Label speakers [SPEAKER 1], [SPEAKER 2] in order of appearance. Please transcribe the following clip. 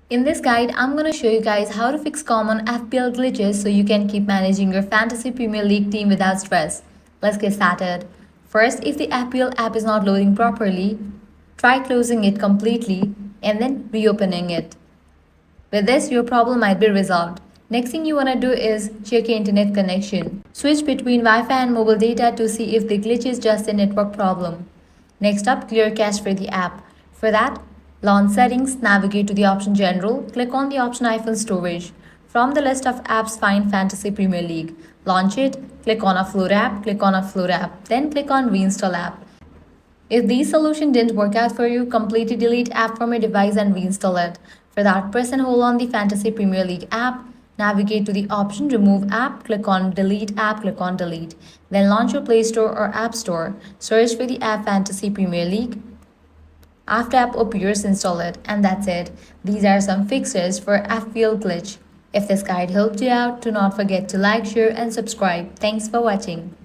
[SPEAKER 1] In this guide, I'm going to show you guys how to fix common FPL glitches so you can keep managing your Fantasy Premier League team without stress. Let's get started. First, if the FPL app is not loading properly, try closing it completely and then reopening it. With this, your problem might be resolved. Next thing you want to do is check your internet connection. Switch between Wi-Fi and mobile data to see if the glitch is just a network problem. Next up, clear cache for the app. For that, launch settings, navigate to the option general, click on the option iPhone storage. From the list of apps, find Fantasy Premier League. Launch it, click on Upload app, click on Upload app, then click on Reinstall app. If these solution didn't work out for you, completely delete app from your device and reinstall it. For that, press and hold on the Fantasy Premier League app, navigate to the option Remove app, click on Delete app, click on Delete. Then launch your Play Store or App Store, search for the app Fantasy Premier League. After app appears, install it, and that's it. These are some fixes for FPL glitch. If this guide helped you out, do not forget to like, share and subscribe. Thanks for watching.